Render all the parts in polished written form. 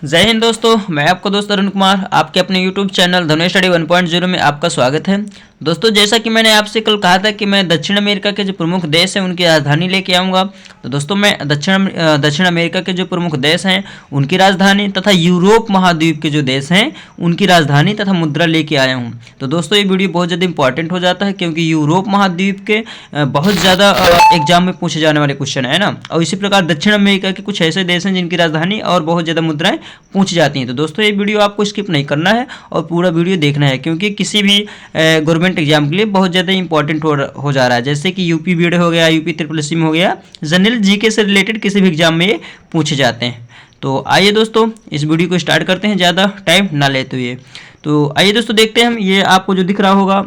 जय हिंद दोस्तों, मैं आपका दोस्त अरुण कुमार आपके अपने YouTube चैनल धनुष स्टडी 1.0 में आपका स्वागत है। दोस्तों, जैसा कि मैंने आपसे कल कहा था कि मैं दक्षिण अमेरिका के जो प्रमुख देश हैं उनकी राजधानी लेके आऊँगा। तो दोस्तों, मैं दक्षिण अमेरिका के जो प्रमुख देश हैं उनकी राजधानी तथा यूरोप महाद्वीप के जो देश हैं उनकी राजधानी तथा मुद्रा लेके आया हूँ। तो दोस्तों, ये वीडियो बहुत ज़्यादा इंपॉर्टेंट हो जाता है क्योंकि यूरोप महाद्वीप के बहुत ज़्यादा एग्जाम में पूछे जाने वाले क्वेश्चन है ना। और इसी प्रकार दक्षिण अमेरिका के कुछ ऐसे देश हैं जिनकी राजधानी और बहुत ज़्यादा मुद्राएं पूछी जाती हैं। तो दोस्तों, ये वीडियो आपको स्किप नहीं करना है और पूरा वीडियो देखना है क्योंकि किसी भी गवर्नमेंट एग्जाम के लिए बहुत ज़्यादा इंपॉर्टेंट हो जा रहा है। जैसे कि यूपी बीएड हो गया, यूपी ट्रिपल में हो गया, जनरल जीके से रिलेटेड किसी भी एग्जाम में ये पूछे जाते हैं। तो आइए दोस्तों, इस वीडियो को स्टार्ट करते हैं ज़्यादा टाइम ना लेते हुए। तो आइए दोस्तों, देखते हैं हम। ये आपको जो दिख रहा होगा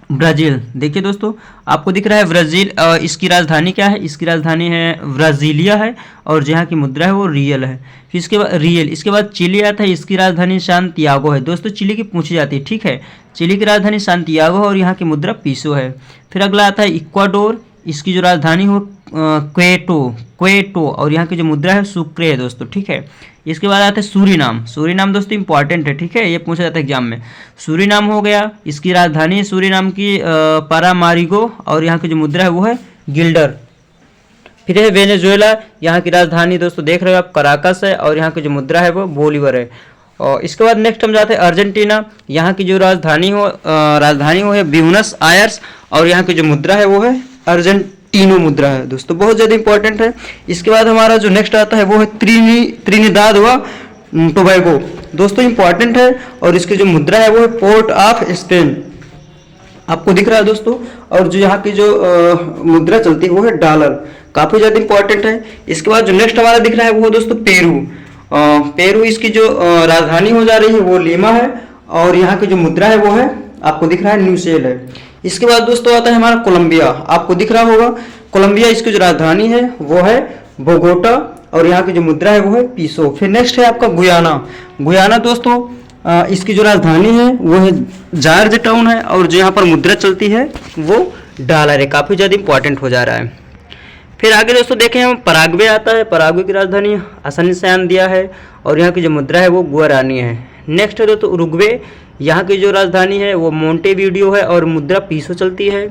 ब्राज़ील, देखिए दोस्तों, आपको दिख रहा है ब्राज़ील। इसकी राजधानी क्या है? इसकी राजधानी है ब्राज़ीलिया है और जहाँ की मुद्रा है वो रियल है। फिर इसके बाद चिली आता है, इसकी राजधानी सांतियागो है। दोस्तों, चिली की पूछी जाती है, ठीक है। चिली की राजधानी सांतियागो है और यहाँ की मुद्रा पीसो है। फिर अगला आता है इक्वाडोर, इसकी जो राजधानी हो क्वेटो और यहाँ की जो मुद्रा है सुक्रे है दोस्तों, ठीक है। इसके बाद आता है सूरीनाम दोस्तों इंपॉर्टेंट है, ठीक है, ये पूछा जाता है एग्जाम में। सूरीनाम हो गया, इसकी राजधानी सूरीनाम की पारामारिगो और यहाँ की जो मुद्रा है वो है गिल्डर। फिर है वेनेजुएला, यहाँ की राजधानी दोस्तों देख रहे हो आप कराकस है और यहाँ की जो मुद्रा है वो बोलीवर है। और इसके बाद नेक्स्ट हम जाते हैं अर्जेंटीना, यहाँ की जो राजधानी हो है ब्यूनस आयर्स और यहाँ की जो मुद्रा है वो है अर्जेंटीनो मुद्रा है दोस्तों, बहुत ज़्यादा इंपॉर्टेंट है। इसके बाद हमारा जो नेक्स्ट आता है वो है त्रिनिदाद व टोबैगो, दोस्तों इंपॉर्टेंट है और इसकी जो मुद्रा है वो है पोर्ट ऑफ स्पेन, आपको दिख रहा है दोस्तों। और जो यहाँ की जो मुद्रा चलती है वो है डॉलर, काफ़ी ज़्यादा इंपॉर्टेंट है। इसके बाद जो नेक्स्ट हमारा दिख रहा है वो दोस्तों पेरू, इसकी जो राजधानी हो जा रही है वो लीमा है और यहाँ की जो मुद्रा है वो है आपको दिख रहा है न्यूसेल है। इसके बाद दोस्तों आता है हमारा कोलंबिया, आपको दिख रहा होगा कोलंबिया, इसकी जो राजधानी है वो है बोगोटा और यहाँ की जो मुद्रा है वो है पीसो। फिर नेक्स्ट है आपका गुयाना दोस्तों, इसकी जो राजधानी है वो है जॉर्ज टाउन है और जो यहाँ पर मुद्रा चलती है वो डॉलर है, काफ़ी ज़्यादा इंपॉर्टेंट हो जा रहा है। फिर आगे दोस्तों देखें हम पराग्वे आता है, पराग्वे की राजधानी आसानी से आन दिया है और यहाँ की जो मुद्रा है वो गुआरानी है। नेक्स्ट है दोस्तों उरुग्वे, यहाँ की जो राजधानी है वो मोंटेवीडियो है और मुद्रा पीसो चलती है।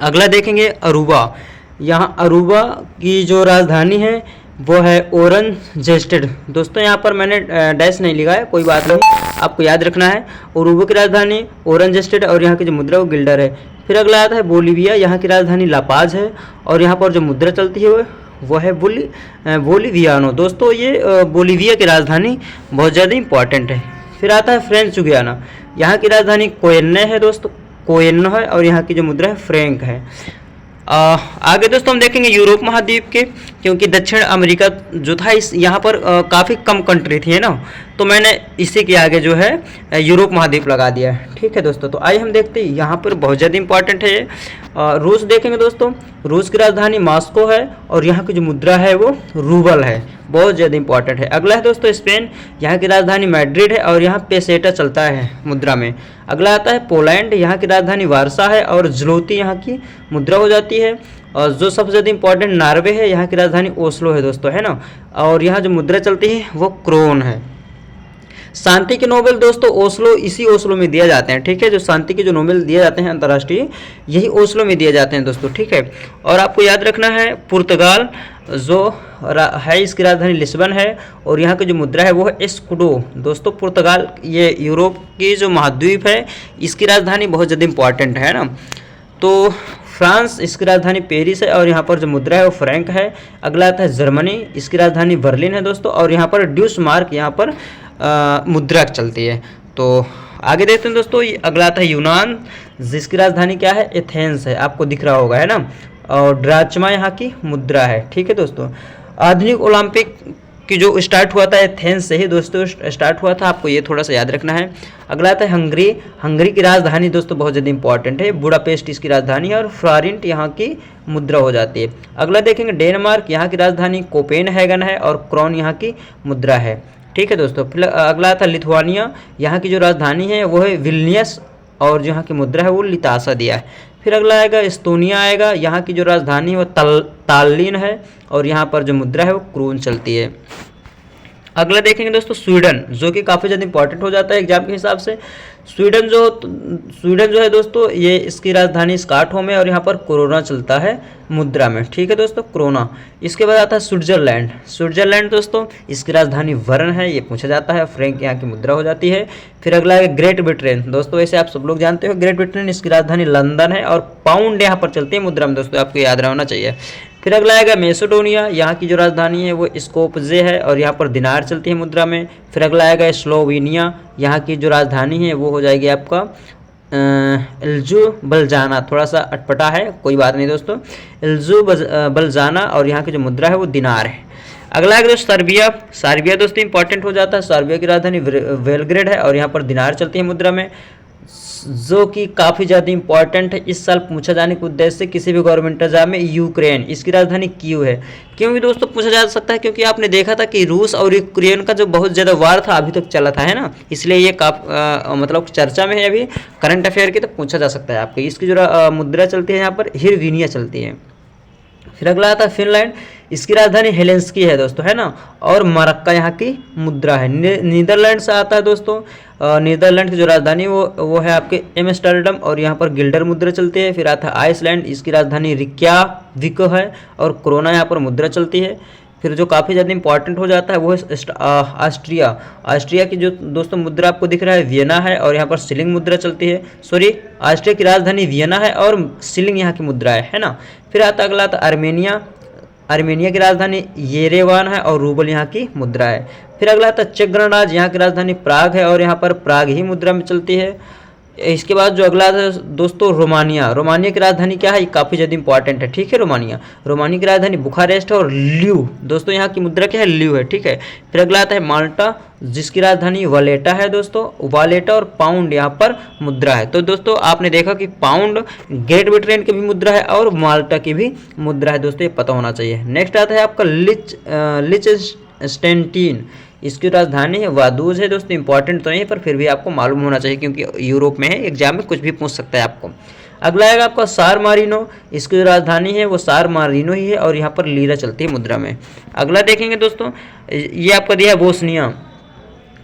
अगला देखेंगे अरूबा, यहाँ अरूबा की जो राजधानी है वो है ओरेंजेस्टेड, दोस्तों यहाँ पर मैंने डैश नहीं लिखा है, कोई बात नहीं, आपको याद रखना है। अरूबा की राजधानी ओरेंजेस्टेड और यहाँ की जो मुद्रा वो गिल्डर है। फिर अगला आता है बोलीविया, यहाँ की राजधानी लापाज है और यहाँ पर जो मुद्रा चलती है वो है बोलीवियानो, दोस्तों ये बोलीविया की राजधानी बहुत ज़्यादा इंपॉर्टेंट है। फिर आता है फ्रेंच गुयाना, यहाँ की राजधानी कोयन्ने है दोस्तों, कोयन्नो है और यहाँ की जो मुद्रा है फ्रैंक है। आगे दोस्तों हम देखेंगे यूरोप महाद्वीप के, क्योंकि दक्षिण अमेरिका जो था इस यहाँ पर काफ़ी कम कंट्री थी, है ना, तो मैंने इसी के आगे जो है यूरोप महाद्वीप लगा दिया है, ठीक है दोस्तों। तो आइए हम देखते हैं, यहाँ पर बहुत ज़्यादा इंपॉर्टेंट है। रूस देखेंगे दोस्तों, रूस की राजधानी मॉस्को है और यहाँ की जो मुद्रा है वो रूबल है, बहुत ज़्यादा इंपॉर्टेंट है। अगला है दोस्तों स्पेन, यहाँ की राजधानी मैड्रिड है और यहाँ पेसेटा चलता है मुद्रा में। अगला आता है पोलैंड, यहाँ की राजधानी वारसा है और ज्लोती यहाँ की मुद्रा हो जाती है। और जो सबसे ज़्यादा इंपॉर्टेंट नॉर्वे है, यहाँ की राजधानी ओस्लो है दोस्तों, है ना, और यहाँ जो मुद्रा चलती है वो क्रोन है। शांति के नोबेल दोस्तों इसी ओस्लो में दिए जाते हैं, ठीक है, जो शांति के जो नोबेल दिए जाते हैं अंतर्राष्ट्रीय, यही ओस्लो में दिए जाते हैं दोस्तों, ठीक है। और आपको याद रखना है पुर्तगाल जो है इसकी राजधानी लिस्बन है और यहाँ की जो मुद्रा है वो है एस्कुडो, दोस्तों पुर्तगाल ये यूरोप की जो महाद्वीप है इसकी राजधानी बहुत ज़्यादा इंपॉर्टेंट है ना। तो फ्रांस, इसकी राजधानी पेरिस है और यहाँ पर जो मुद्रा है वो फ्रैंक है। अगला आता है जर्मनी, इसकी राजधानी बर्लिन है दोस्तों और यहाँ पर ड्यूस मार्क यहाँ पर मुद्रा चलती है। तो आगे देखते हैं दोस्तों, अगला आता है यूनान, जिसकी राजधानी क्या है एथेंस है, आपको दिख रहा होगा, है ना, और ड्राचमा यहाँ की मुद्रा है, ठीक है दोस्तों। आधुनिक ओलंपिक की जो स्टार्ट हुआ था एथेंस से ही दोस्तों स्टार्ट हुआ था, आपको ये थोड़ा सा याद रखना है। अगला आता है हंगरी की राजधानी दोस्तों बहुत ज़्यादा इंपॉर्टेंट है, बुडापेस्ट इसकी राजधानी है और फ्लोरेंट यहाँ की मुद्रा हो जाती है। अगला देखेंगे डेनमार्क, यहाँ की राजधानी कोपेनहेगन है और क्रोन यहाँ की मुद्रा है, ठीक है दोस्तों। फिर अगला आता है लिथुआनिया, यहाँ की जो राजधानी है वो है विल्नियस और जो यहाँ की मुद्रा है वो लितासा दिया है। फिर अगला आएगा एस्तोनिया आएगा, यहाँ की जो राजधानी है वो ताल्लिन है और यहाँ पर जो मुद्रा है वो क्रोन चलती है। अगला देखेंगे दोस्तों स्वीडन, जो कि काफ़ी ज़्यादा इंपॉर्टेंट हो जाता है एग्जाम के हिसाब से। स्वीडन जो है दोस्तों, ये इसकी राजधानी स्टॉकहोम है और यहाँ पर कोरोना चलता है मुद्रा में, ठीक है दोस्तों, कोरोना। इसके बाद आता है स्विट्जरलैंड। स्विट्जरलैंड दोस्तों, इसकी राजधानी वर्न है, ये पूछा जाता है। फ्रैंक यहाँ की मुद्रा हो जाती है। फिर अगला है ग्रेट ब्रिटेन। दोस्तों वैसे आप सब लोग जानते हो ग्रेट ब्रिटेन, इसकी राजधानी लंदन है और पाउंड यहाँ पर चलती है मुद्रा में, दोस्तों आपको याद रहना चाहिए। फिर अगला आएगा मैसेडोनिया, यहाँ की जो राजधानी है वो स्कोपजे है और यहाँ पर दिनार चलती है मुद्रा में। फिर अगला आएगा स्लोवेनिया, यहाँ की जो राजधानी है वो हो जाएगी आपका इल्जू बलजाना, थोड़ा सा अटपटा है, कोई बात नहीं दोस्तों, इल्जू बलजाना, और यहाँ की जो मुद्रा है वो दिनार है। अगला है दोस्तों सर्बिया दोस्तों इंपॉर्टेंट हो जाता है। सर्बिया की राजधानी बेलग्रेड है और यहाँ पर दिनार चलती है मुद्रा में, जो कि काफ़ी ज़्यादा इंपॉर्टेंट है। इस साल पूछा जाने के उद्देश्य से किसी भी गवर्नमेंट एग्जाम में यूक्रेन, इसकी राजधानी कीव है। क्यों भी दोस्तों पूछा जा सकता है, क्योंकि आपने देखा था कि रूस और यूक्रेन का जो बहुत ज़्यादा वार था अभी तक चला था, है ना, इसलिए ये मतलब चर्चा में है अभी करंट अफेयर की, तो पूछा जा सकता है आपको। इसकी जो मुद्रा चलती है यहाँ पर हिरविनिया चलती है। फिर अगला आता है फिनलैंड, इसकी राजधानी हेलेंस्की है दोस्तों, है ना, और मरक्का यहाँ की मुद्रा है। नीदरलैंड से आता है दोस्तों, नीदरलैंड की जो राजधानी वो है आपके एम्स्टर्डम और यहाँ पर गिल्डर मुद्रा चलती है। फिर आता है आइसलैंड, इसकी राजधानी रिक्याविक है और कोरोना यहाँ पर मुद्रा चलती है। फिर जो काफ़ी ज़्यादा इंपॉर्टेंट हो जाता है वो है ऑस्ट्रिया। ऑस्ट्रिया की जो दोस्तों मुद्रा आपको दिख रहा है वियना है और यहाँ पर शिलिंग मुद्रा चलती है। सॉरी, ऑस्ट्रिया की राजधानी वियना है और शिलिंग यहाँ की मुद्रा है ना। फिर आता अगला आता आर्मेनिया। आर्मेनिया की राजधानी येरेवान है और रूबल यहाँ की मुद्रा है। फिर अगला आता चेक गणराज्य, यहाँ की राजधानी प्राग है और यहाँ पर प्राग ही मुद्रा में चलती है। इसके बाद जो अगला है दोस्तों रोमानिया। रोमानिया की राजधानी क्या है, काफ़ी ज़्यादा इंपॉर्टेंट है, ठीक है। रोमानिया की राजधानी बुखारेस्ट है और ल्यू, दोस्तों यहाँ की मुद्रा क्या है, ल्यू है, ठीक है। फिर अगला आता है माल्टा, जिसकी राजधानी वालेटा है दोस्तों, वालेटा और पाउंड यहाँ पर मुद्रा है। तो दोस्तों आपने देखा कि पाउंड ग्रेट ब्रिटेन की भी मुद्रा है और माल्टा की भी मुद्रा है दोस्तों, ये पता होना चाहिए। नेक्स्ट आता है आपका लिचटेनस्टाइन, इसकी राजधानी है वादूज है दोस्तों, इंपॉर्टेंट तो नहीं है पर फिर भी आपको मालूम होना चाहिए क्योंकि यूरोप में है, एग्जाम में कुछ भी पूछ सकता है आपको। अगला आएगा आपका सार मारिनो, इसकी जो राजधानी है वो सार मारिनो ही है और यहाँ पर लीरा चलती है मुद्रा में। अगला देखेंगे दोस्तों, ये आपका दिया है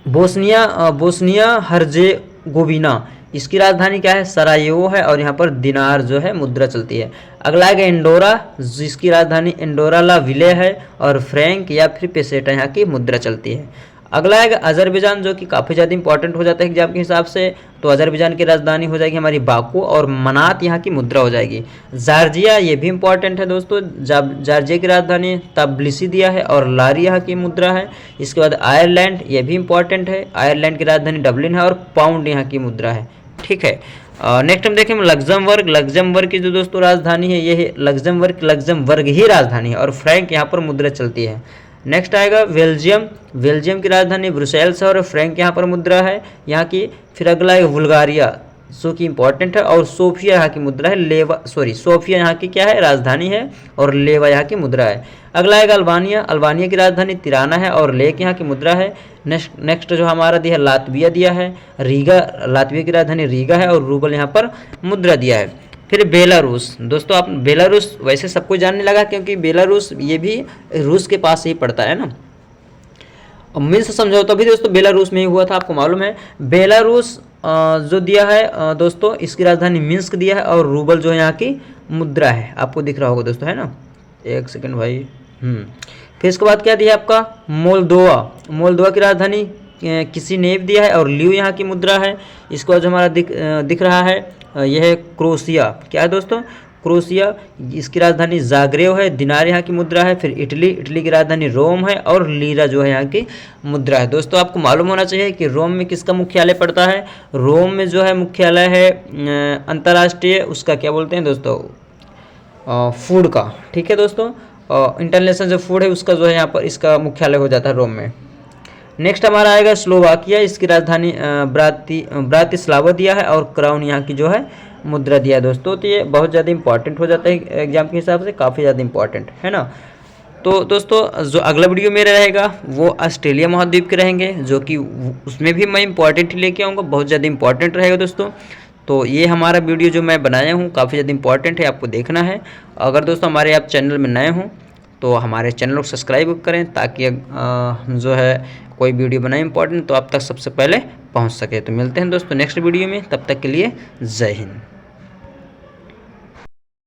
बोस्निया हर्जेगोविना, इसकी राजधानी क्या है, सरायेवो है और यहाँ पर दिनार जो है मुद्रा चलती है। अगला आएगा इंडोरा, जिसकी राजधानी इंडोरा ला विले है और फ्रैंक या फिर पेसेटा यहाँ की मुद्रा चलती है। अगला आएगा अजरबैजान, जो कि काफ़ी ज़्यादा इंपॉर्टेंट हो जाता है एग्जाम के हिसाब से। तो अजरबैजान की राजधानी हो जाएगी हमारी बाकू और मनात यहाँ की मुद्रा हो जाएगी। जॉर्जिया, ये भी इंपॉर्टेंट है दोस्तों, जॉर्जिया की राजधानी तबिलिसी दिया है और लारी यहाँ की मुद्रा है। इसके बाद आयरलैंड, ये भी इंपॉर्टेंट है, आयरलैंड की राजधानी डबलिन है और पाउंड यहाँ की मुद्रा है, ठीक है। नेक्स्ट हम देखें लग्जमबर्ग की जो दोस्तों राजधानी है ये है लग्जमबर्ग ही राजधानी है और फ्रैंक यहाँ पर मुद्रा चलती है। नेक्स्ट आएगा बेल्जियम की राजधानी ब्रुसेल्स है और फ्रैंक यहाँ पर मुद्रा है यहाँ की। फिर अगला है बुल्गारिया, जो कि इंपॉर्टेंट है और सोफिया यहाँ की मुद्रा है, सोफिया यहाँ की क्या है, राजधानी है और लेवा यहाँ की मुद्रा है। अगला आएगा अल्बानिया की राजधानी तिराना है और लेक यहाँ की मुद्रा है। नेक्स्ट जो हमारा दिया है लातविया दिया है, लातविया की राजधानी रीगा है और रूबल यहाँ पर मुद्रा दिया है। फिर बेलारूस, दोस्तों आप बेलारूस वैसे सबको जानने लगा क्योंकि बेलारूस ये भी रूस के पास ही पड़ता है ना। मिन्स्क समझौता भी दोस्तों बेलारूस में ही हुआ था, आपको मालूम है। बेलारूस जो दिया है दोस्तों, इसकी राजधानी मिन्स्क दिया है और रूबल जो है यहाँ की मुद्रा है, आपको दिख रहा होगा दोस्तों, है ना। एक सेकंड भाई। फिर इसके बाद क्या दिया है आपका मोल्दोवा की राजधानी किसी नेव दिया है और ल्यू यहाँ की मुद्रा है। इसके बाद जो हमारा दिख रहा है यह है क्रोशिया, क्या है दोस्तों, क्रोशिया, इसकी राजधानी जाग्रेव है, दिनार यहाँ की मुद्रा है। फिर इटली की राजधानी रोम है और लीरा जो है यहाँ की मुद्रा है। दोस्तों आपको मालूम होना चाहिए कि रोम में किसका मुख्यालय पड़ता है, रोम में जो है मुख्यालय है अंतर्राष्ट्रीय उसका क्या बोलते हैं दोस्तों, फूड का, ठीक है दोस्तों, इंटरनेशनल जो फूड है उसका जो है यहाँ पर इसका मुख्यालय हो जाता है रोम में। नेक्स्ट हमारा आएगा स्लोवाकिया, इसकी राजधानी ब्रातिस्लावा दिया है और क्राउन यहाँ की जो है मुद्रा दिया है दोस्तों। तो ये बहुत ज़्यादा इंपॉर्टेंट हो जाता है एग्जाम के हिसाब से, काफ़ी ज़्यादा इंपॉर्टेंट है ना। तो दोस्तों जो अगला वीडियो मेरा रहेगा वो ऑस्ट्रेलिया महाद्वीप के रहेंगे, जो कि उसमें भी मैं इंपॉर्टेंट ही लेके आऊँगा, बहुत ज़्यादा इंपॉर्टेंट रहेगा दोस्तों। तो ये हमारा वीडियो जो मैं बनाया हूँ काफ़ी ज़्यादा इंपॉर्टेंट है, आपको देखना है। अगर दोस्तों हमारे आप चैनल में नए हों तो हमारे चैनल को सब्सक्राइब करें ताकि हम जो है कोई वीडियो बनाए इंपॉर्टेंट तो आप तक सबसे पहले पहुंच सके। तो मिलते हैं दोस्तों नेक्स्ट वीडियो में, तब तक के लिए जय हिंद।